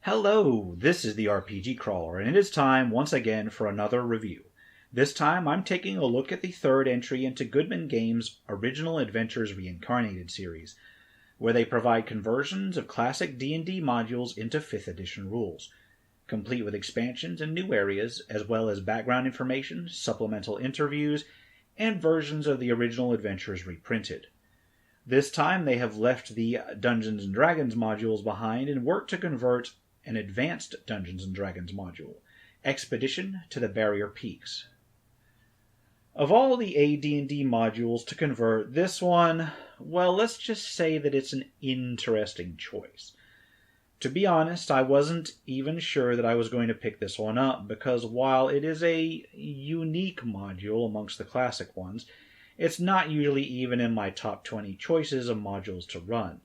Hello, this is the RPG Crawler, and it is time once again for another review. This time I'm taking a look at the third entry into Goodman Games' Original Adventures Reincarnated series, where they provide conversions of classic D&D modules into 5th edition rules, complete with expansions and new areas, as well as background information, supplemental interviews, and versions of the original adventures reprinted. This time they have left the Dungeons & Dragons modules behind and worked to convert an advanced Dungeons & Dragons module, Expedition to the Barrier Peaks. Of all the AD&D modules to convert, this one, well, let's just say that it's an interesting choice. To be honest, I wasn't even sure that I was going to pick this one up, because while it is a unique module amongst the classic ones, it's not usually even in my top 20 choices of modules to run.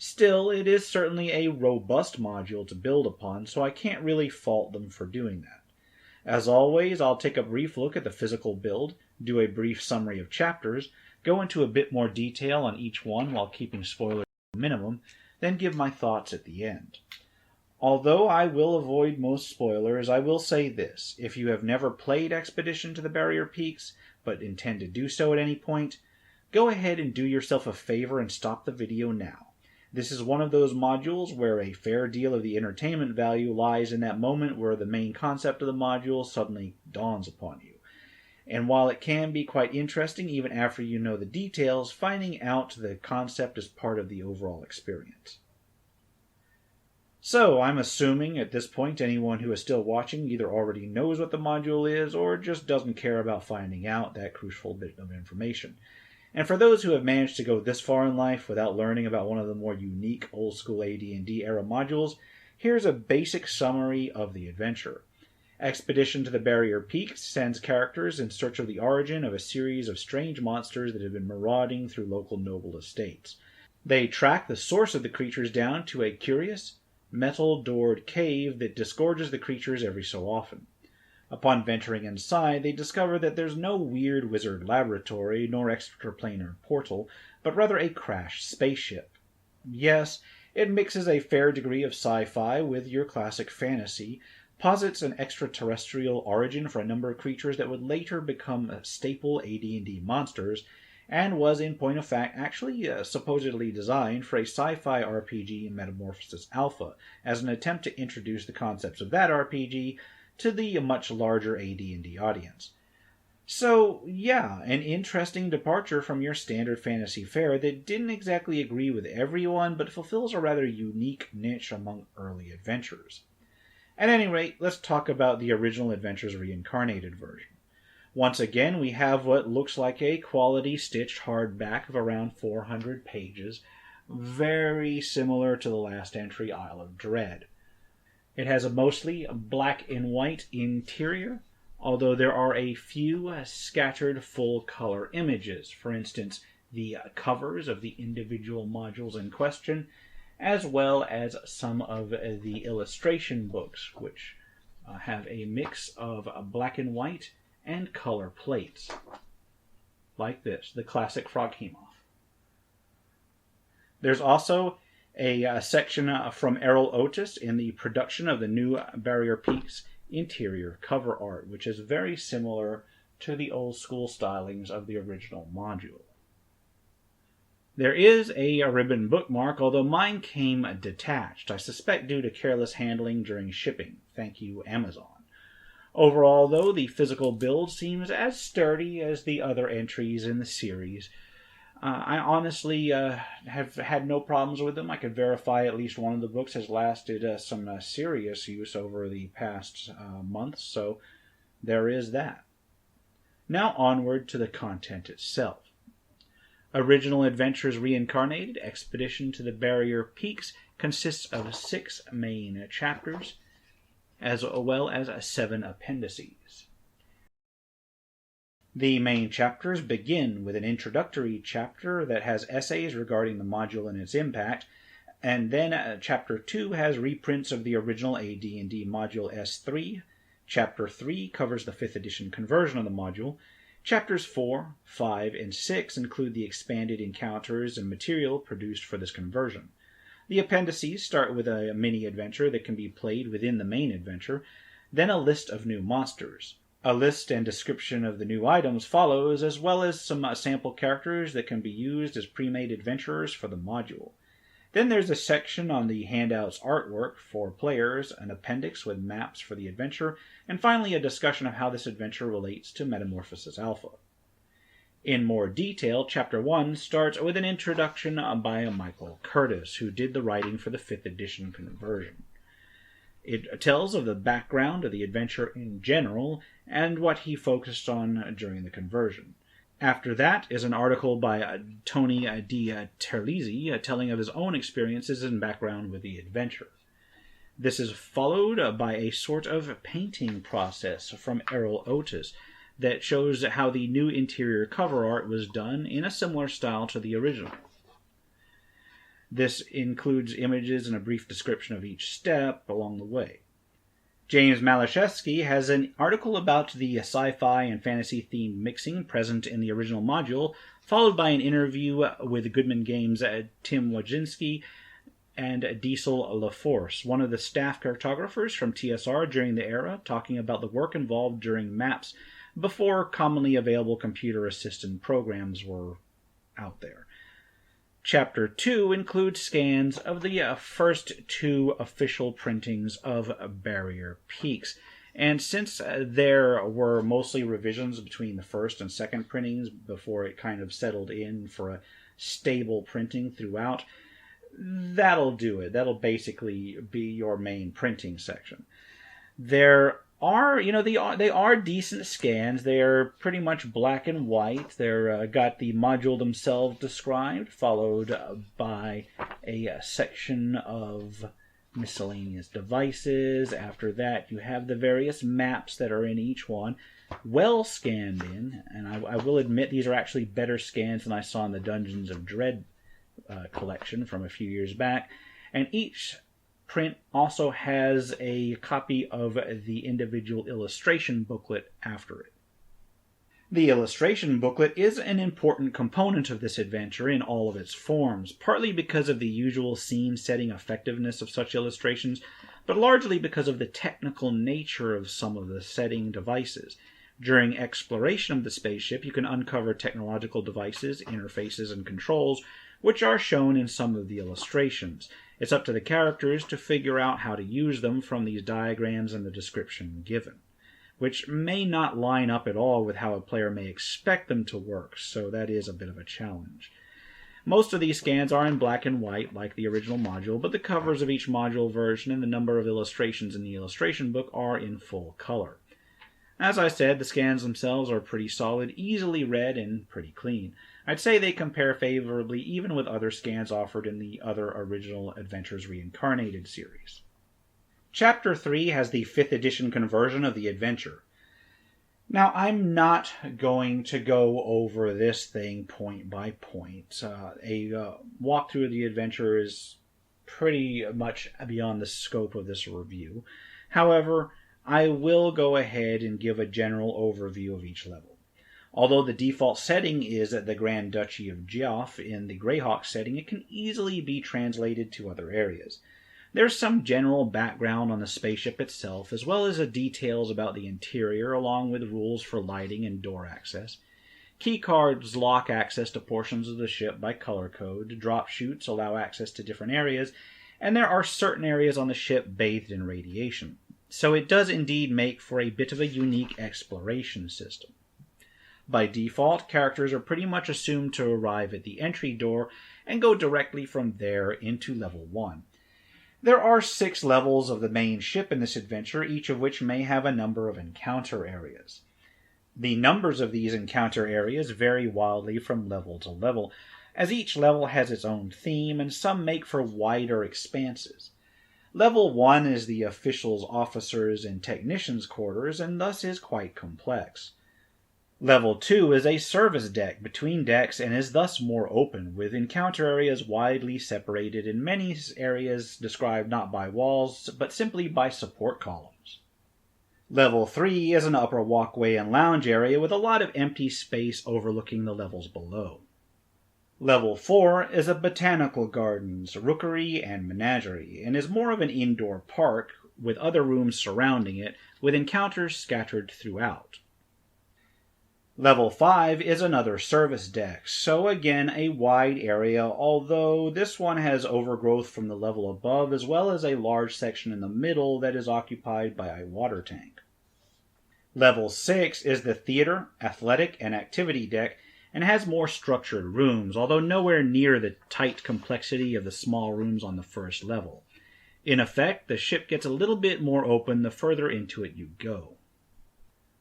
Still, it is certainly a robust module to build upon, so I can't really fault them for doing that. As always, I'll take a brief look at the physical build, do a brief summary of chapters, go into a bit more detail on each one while keeping spoilers to a minimum, then give my thoughts at the end. Although I will avoid most spoilers, I will say this: if you have never played Expedition to the Barrier Peaks, but intend to do so at any point, go ahead and do yourself a favor and stop the video now. This is one of those modules where a fair deal of the entertainment value lies in that moment where the main concept of the module suddenly dawns upon you. And while it can be quite interesting even after you know the details, finding out the concept is part of the overall experience. So, I'm assuming at this point anyone who is still watching either already knows what the module is or just doesn't care about finding out that crucial bit of information. And for those who have managed to go this far in life without learning about one of the more unique old-school AD&D era modules, here's a basic summary of the adventure. Expedition to the Barrier Peaks sends characters in search of the origin of a series of strange monsters that have been marauding through local noble estates. They track the source of the creatures down to a curious, metal-doored cave that disgorges the creatures every so often. Upon venturing inside, they discover that there's no weird wizard laboratory nor extraplanar portal, but rather a crashed spaceship. Yes, it mixes a fair degree of sci-fi with your classic fantasy, posits an extraterrestrial origin for a number of creatures that would later become staple AD&D monsters, and was, in point of fact, actually supposedly designed for a sci-fi RPG Metamorphosis Alpha, as an attempt to introduce the concepts of that RPG to the much larger AD&D audience. So, yeah, an interesting departure from your standard fantasy fare that didn't exactly agree with everyone, but fulfills a rather unique niche among early adventurers. At any rate, let's talk about the original Adventures Reincarnated version. Once again, we have what looks like a quality stitched hardback of around 400 pages, very similar to the last entry, Isle of Dread. It has a mostly black and white interior, although there are a few scattered full-color images. For instance, the covers of the individual modules in question, as well as some of the illustration books, which have a mix of black and white and color plates. Like this, the classic Froghemoth. There's also a section from Errol Otis in the production of the new Barrier Peaks interior cover art, which is very similar to the old school stylings of the original module. There is a ribbon bookmark, although mine came detached, I suspect due to careless handling during shipping. Thank you, Amazon. Overall, though, the physical build seems as sturdy as the other entries in the series. I honestly have had no problems with them. I could verify at least one of the books has lasted some serious use over the past months, so there is that. Now onward to the content itself. Original Adventures Reincarnated, Expedition to the Barrier Peaks consists of 6 main chapters, as well as 7 appendices. The main chapters begin with an introductory chapter that has essays regarding the module and its impact, and then Chapter 2 has reprints of the original AD&D Module S3. Chapter 3 covers the 5th edition conversion of the module. Chapters 4, 5, and 6 include the expanded encounters and material produced for this conversion. The appendices start with a mini-adventure that can be played within the main adventure, then a list of new monsters. A list and description of the new items follows, as well as some sample characters that can be used as pre-made adventurers for the module. Then there's a section on the handout's artwork for players, an appendix with maps for the adventure, and finally a discussion of how this adventure relates to Metamorphosis Alpha. In more detail, Chapter 1 starts with an introduction by Michael Curtis, who did the writing for the 5th edition conversion. It tells of the background of the adventure in general, and what he focused on during the conversion. After that is an article by Tony Di Terlizzi telling of his own experiences and background with the adventure. This is followed by a sort of painting process from Errol Otis that shows how the new interior cover art was done in a similar style to the original. This includes images and a brief description of each step along the way. James Malashevsky has an article about the sci-fi and fantasy themed mixing present in the original module, followed by an interview with Goodman Games' Tim Wojcinski and Diesel LaForce, one of the staff cartographers from TSR during the era, talking about the work involved during maps before commonly available computer-assisted programs were out there. Chapter 2 includes scans of the first 2 official printings of Barrier Peaks, and since there were mostly revisions between the first and second printings before it kind of settled in for a stable printing throughout, that'll do it. That'll basically be your main printing section. There are, they are decent scans. They're pretty much black and white. They're got the module themselves described, followed by a section of miscellaneous devices. After that, you have the various maps that are in each one, well scanned in. And I will admit these are actually better scans than I saw in the Dungeons of Dread collection from a few years back. And each print also has a copy of the individual illustration booklet after it. The illustration booklet is an important component of this adventure in all of its forms, partly because of the usual scene-setting effectiveness of such illustrations, but largely because of the technical nature of some of the setting devices. During exploration of the spaceship, you can uncover technological devices, interfaces, and controls, which are shown in some of the illustrations. It's up to the characters to figure out how to use them from these diagrams and the description given, which may not line up at all with how a player may expect them to work, so that is a bit of a challenge. Most of these scans are in black and white, like the original module, but the covers of each module version and the number of illustrations in the illustration book are in full color. As I said, the scans themselves are pretty solid, easily read, and pretty clean. I'd say they compare favorably even with other scans offered in the other original Adventures Reincarnated series. Chapter 3 has the 5th edition conversion of the adventure. Now, I'm not going to go over this thing point by point. A walkthrough of the adventure is pretty much beyond the scope of this review. However, I will go ahead and give a general overview of each level. Although the default setting is the Grand Duchy of Geoff, in the Greyhawk setting it can easily be translated to other areas. There's some general background on the spaceship itself, as well as details about the interior, along with rules for lighting and door access. Keycards lock access to portions of the ship by color code, drop chutes allow access to different areas, and there are certain areas on the ship bathed in radiation. So it does indeed make for a bit of a unique exploration system. By default, characters are pretty much assumed to arrive at the entry door and go directly from there into Level 1. There are 6 levels of the main ship in this adventure, each of which may have a number of encounter areas. The numbers of these encounter areas vary wildly from level to level, as each level has its own theme and some make for wider expanses. Level 1 is the officials, officers, and technicians' quarters, and thus is quite complex. Level 2 is a service deck between decks and is thus more open, with encounter areas widely separated in many areas described not by walls, but simply by support columns. Level 3 is an upper walkway and lounge area with a lot of empty space overlooking the levels below. Level 4 is a botanical gardens, rookery, and menagerie, and is more of an indoor park with other rooms surrounding it, with encounters scattered throughout. Level 5 is another service deck, so again a wide area, although this one has overgrowth from the level above as well as a large section in the middle that is occupied by a water tank. Level 6 is the theater, athletic, and activity deck, and has more structured rooms, although nowhere near the tight complexity of the small rooms on the first level. In effect, the ship gets a little bit more open the further into it you go.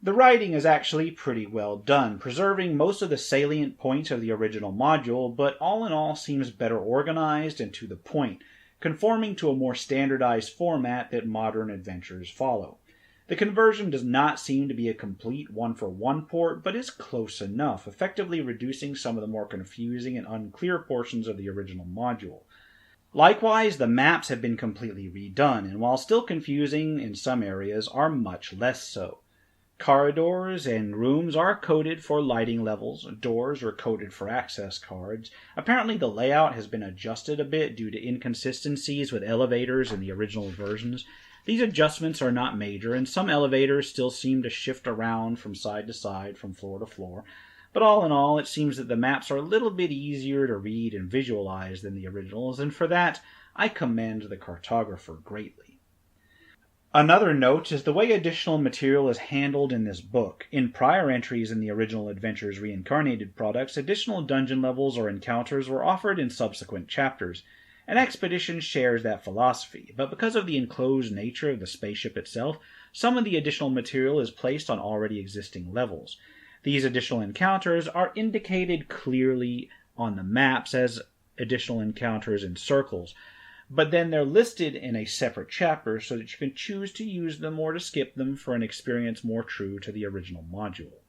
The writing is actually pretty well done, preserving most of the salient points of the original module, but all in all seems better organized and to the point, conforming to a more standardized format that modern adventures follow. The conversion does not seem to be a complete one-for-one port, but is close enough, effectively reducing some of the more confusing and unclear portions of the original module. Likewise, the maps have been completely redone, and while still confusing in some areas, are much less so. Corridors and rooms are coded for lighting levels, doors are coded for access cards. Apparently the layout has been adjusted a bit due to inconsistencies with elevators in the original versions. These adjustments are not major, and some elevators still seem to shift around from side to side, from floor to floor. But all in all, it seems that the maps are a little bit easier to read and visualize than the originals, and for that, I commend the cartographer greatly. Another note is the way additional material is handled in this book. In prior entries in the original Adventures Reincarnated products, additional dungeon levels or encounters were offered in subsequent chapters. An expedition shares that philosophy, but because of the enclosed nature of the spaceship itself, some of the additional material is placed on already existing levels. These additional encounters are indicated clearly on the maps as additional encounters in circles, but then they're listed in a separate chapter so that you can choose to use them or to skip them for an experience more true to the original module.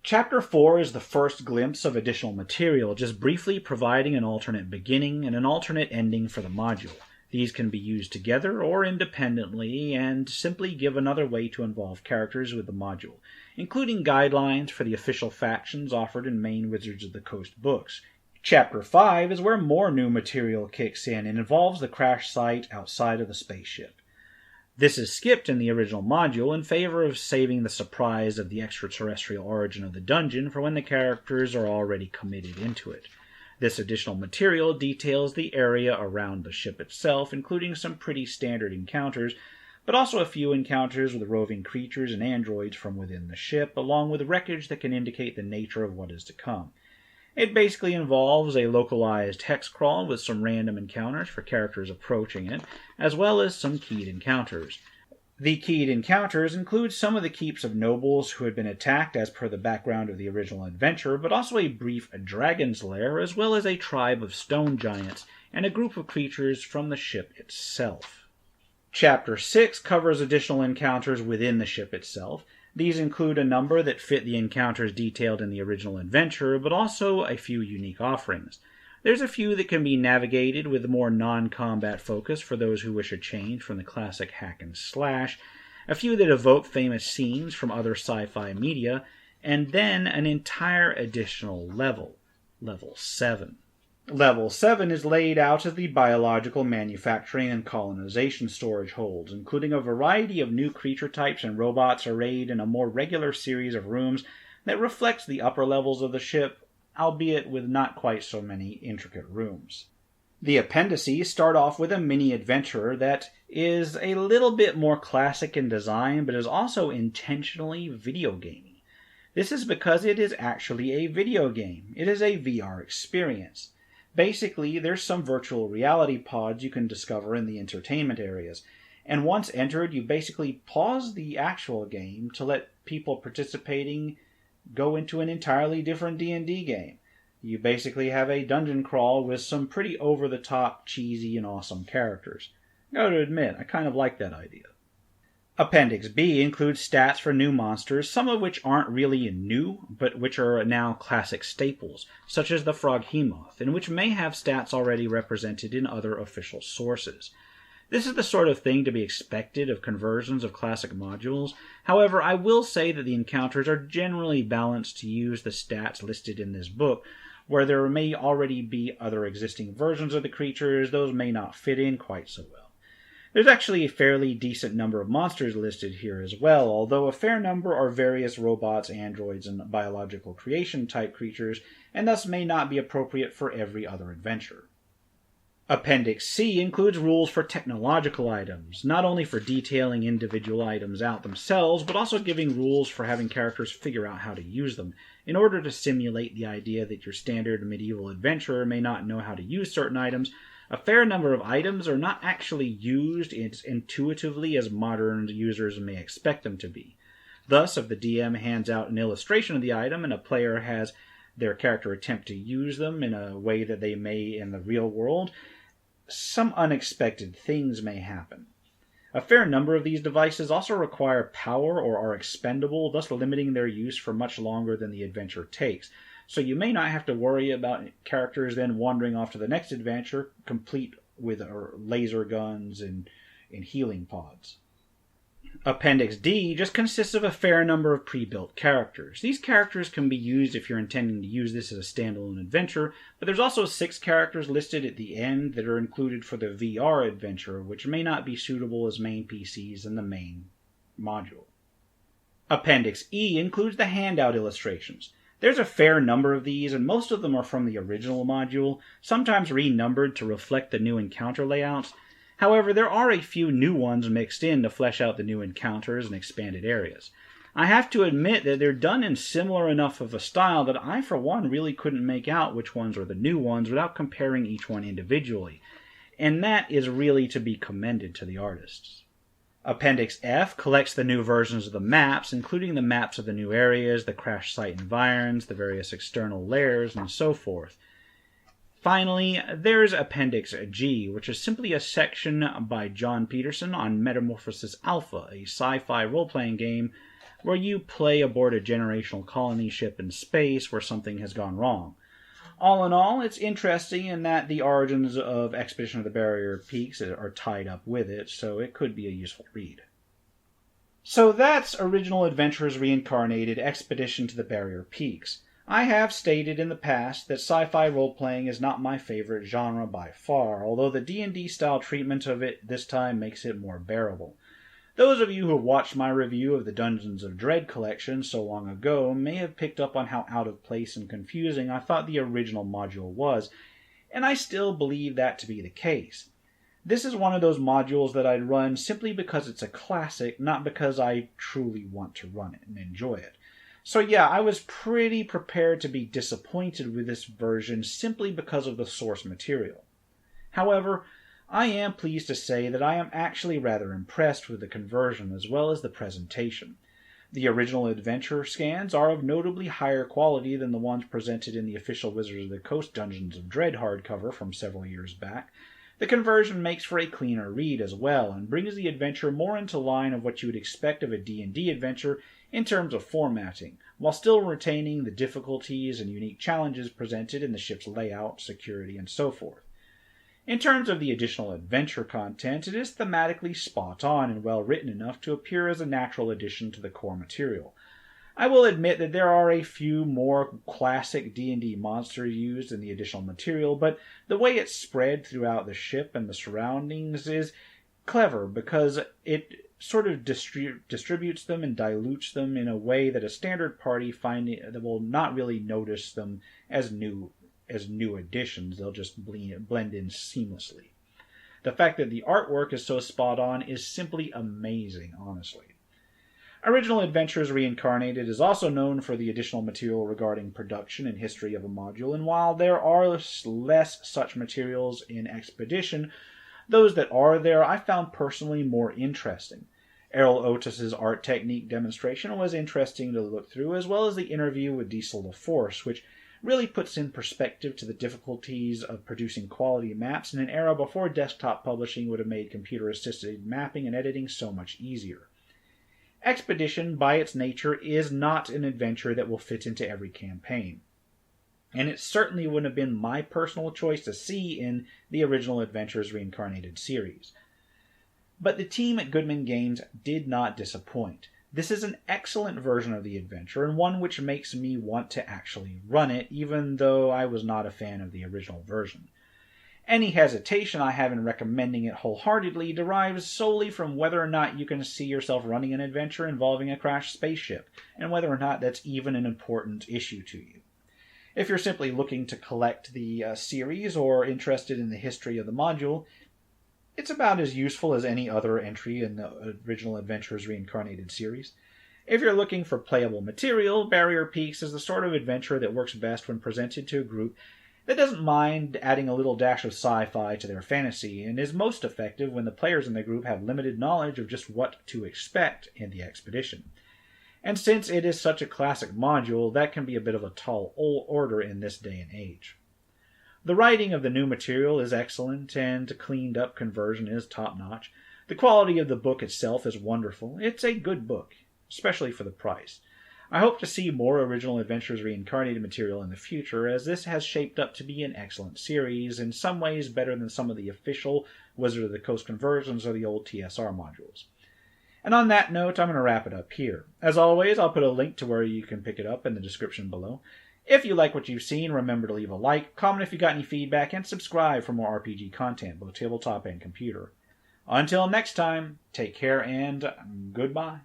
Chapter 4 is the first glimpse of additional material, just briefly providing an alternate beginning and an alternate ending for the module. These can be used together or independently and simply give another way to involve characters with the module, including guidelines for the official factions offered in main Wizards of the Coast books. Chapter 5 is where more new material kicks in and involves the crash site outside of the spaceship. This is skipped in the original module in favor of saving the surprise of the extraterrestrial origin of the dungeon for when the characters are already committed into it. This additional material details the area around the ship itself, including some pretty standard encounters, but also a few encounters with roving creatures and androids from within the ship, along with wreckage that can indicate the nature of what is to come. It basically involves a localized hex crawl with some random encounters for characters approaching it, as well as some keyed encounters. The keyed encounters include some of the keeps of nobles who had been attacked as per the background of the original adventure, but also a brief dragon's lair, as well as a tribe of stone giants, and a group of creatures from the ship itself. Chapter 6 covers additional encounters within the ship itself. These include a number that fit the encounters detailed in the original adventure, but also a few unique offerings. There's a few that can be navigated with a more non-combat focus for those who wish a change from the classic hack and slash, a few that evoke famous scenes from other sci-fi media, and then an entire additional level, Level 7. Level 7 is laid out as the biological manufacturing and colonization storage holds, including a variety of new creature types and robots arrayed in a more regular series of rooms that reflects the upper levels of the ship, albeit with not quite so many intricate rooms. The appendices start off with a mini-adventurer that is a little bit more classic in design, but is also intentionally video gamey. This is because it is actually a video game. It is a VR experience. Basically, there's some virtual reality pods you can discover in the entertainment areas, and once entered, you basically pause the actual game to let people participating go into an entirely different D&D game. You basically have a dungeon crawl with some pretty over-the-top, cheesy, and awesome characters. I gotta admit, I kind of like that idea. Appendix B includes stats for new monsters, some of which aren't really new, but which are now classic staples, such as the Froghemoth, and which may have stats already represented in other official sources. This is the sort of thing to be expected of conversions of classic modules. However, I will say that the encounters are generally balanced to use the stats listed in this book, Where there may already be other existing versions of the creatures, those may not fit in quite so well. There's actually a fairly decent number of monsters listed here as well, although a fair number are various robots, androids, and biological creation type creatures, and thus may not be appropriate for every other adventure. Appendix C includes rules for technological items, not only for detailing individual items out themselves, but also giving rules for having characters figure out how to use them, in order to simulate the idea that your standard medieval adventurer may not know how to use certain items. A fair number of items are not actually used as intuitively as modern users may expect them to be. Thus, if the DM hands out an illustration of the item and a player has their character attempt to use them in a way that they may in the real world, some unexpected things may happen. A fair number of these devices also require power or are expendable, thus limiting their use for much longer than the adventure takes. So you may not have to worry about characters then wandering off to the next adventure, complete with laser guns and healing pods. Appendix D just consists of a fair number of pre-built characters. These characters can be used if you're intending to use this as a standalone adventure, but there's also 6 characters listed at the end that are included for the VR adventure, which may not be suitable as main PCs in the main module. Appendix E includes the handout illustrations. There's a fair number of these, and most of them are from the original module, sometimes renumbered to reflect the new encounter layouts. However, there are a few new ones mixed in to flesh out the new encounters and expanded areas. I have to admit that they're done in similar enough of a style that I, for one, really couldn't make out which ones are the new ones without comparing each one individually, and that is really to be commended to the artists. Appendix F collects the new versions of the maps, including the maps of the new areas, the crash site environs, the various external layers, and so forth. Finally, there's Appendix G, which is simply a section by John Peterson on Metamorphosis Alpha, a sci-fi role-playing game where you play aboard a generational colony ship in space where something has gone wrong. All in all, it's interesting in that the origins of Expedition of the Barrier Peaks are tied up with it, so it could be a useful read. So that's Original Adventures Reincarnated Expedition to the Barrier Peaks. I have stated in the past that sci-fi role-playing is not my favorite genre by far, although the D&D style treatment of it this time makes it more bearable. Those of you who watched my review of the Dungeons of Dread collection so long ago may have picked up on how out of place and confusing I thought the original module was, and I still believe that to be the case. This is one of those modules that I'd run simply because it's a classic, not because I truly want to run it and enjoy it. So yeah, I was pretty prepared to be disappointed with this version simply because of the source material. However, I am pleased to say that I am actually rather impressed with the conversion as well as the presentation. The original adventure scans are of notably higher quality than the ones presented in the official Wizards of the Coast Dungeons of Dread hardcover from several years back. The conversion makes for a cleaner read as well, and brings the adventure more into line of what you would expect of a D&D adventure in terms of formatting, while still retaining the difficulties and unique challenges presented in the ship's layout, security, and so forth. In terms of the additional adventure content, it is thematically spot on and well written enough to appear as a natural addition to the core material. I will admit that there are a few more classic D&D monsters used in the additional material, but the way it's spread throughout the ship and the surroundings is clever because it sort of distributes them and dilutes them in a way that a standard party that will not really notice them as new additions. They'll just blend in seamlessly. The fact that the artwork is so spot on is simply amazing, honestly. Original Adventures Reincarnated is also known for the additional material regarding production and history of a module, and while there are less such materials in Expedition, those that are there I found personally more interesting. Errol Otis's art technique demonstration was interesting to look through, as well as the interview with Diesel the Force, which really puts in perspective to the difficulties of producing quality maps in an era before desktop publishing would have made computer-assisted mapping and editing so much easier. Expedition, by its nature, is not an adventure that will fit into every campaign, and it certainly wouldn't have been my personal choice to see in the Original Adventures Reincarnated series. But the team at Goodman Games did not disappoint. This is an excellent version of the adventure, and one which makes me want to actually run it, even though I was not a fan of the original version. Any hesitation I have in recommending it wholeheartedly derives solely from whether or not you can see yourself running an adventure involving a crashed spaceship, and whether or not that's even an important issue to you. If you're simply looking to collect the series or interested in the history of the module, it's about as useful as any other entry in the original Adventures Reincarnated series. If you're looking for playable material, Barrier Peaks is the sort of adventure that works best when presented to a group that doesn't mind adding a little dash of sci-fi to their fantasy, and is most effective when the players in the group have limited knowledge of just what to expect in the expedition. And since it is such a classic module, that can be a bit of a tall order in this day and age. The writing of the new material is excellent, and cleaned up conversion is top-notch. The quality of the book itself is wonderful. It's a good book, especially for the price. I hope to see more original Adventures Reincarnated material in the future, as this has shaped up to be an excellent series, in some ways better than some of the official Wizard of the Coast conversions or the old TSR modules. And on that note, I'm going to wrap it up here. As always, I'll put a link to where you can pick it up in the description below. If you like what you've seen, remember to leave a like, comment if you got any feedback, and subscribe for more RPG content, both tabletop and computer. Until next time, take care and goodbye.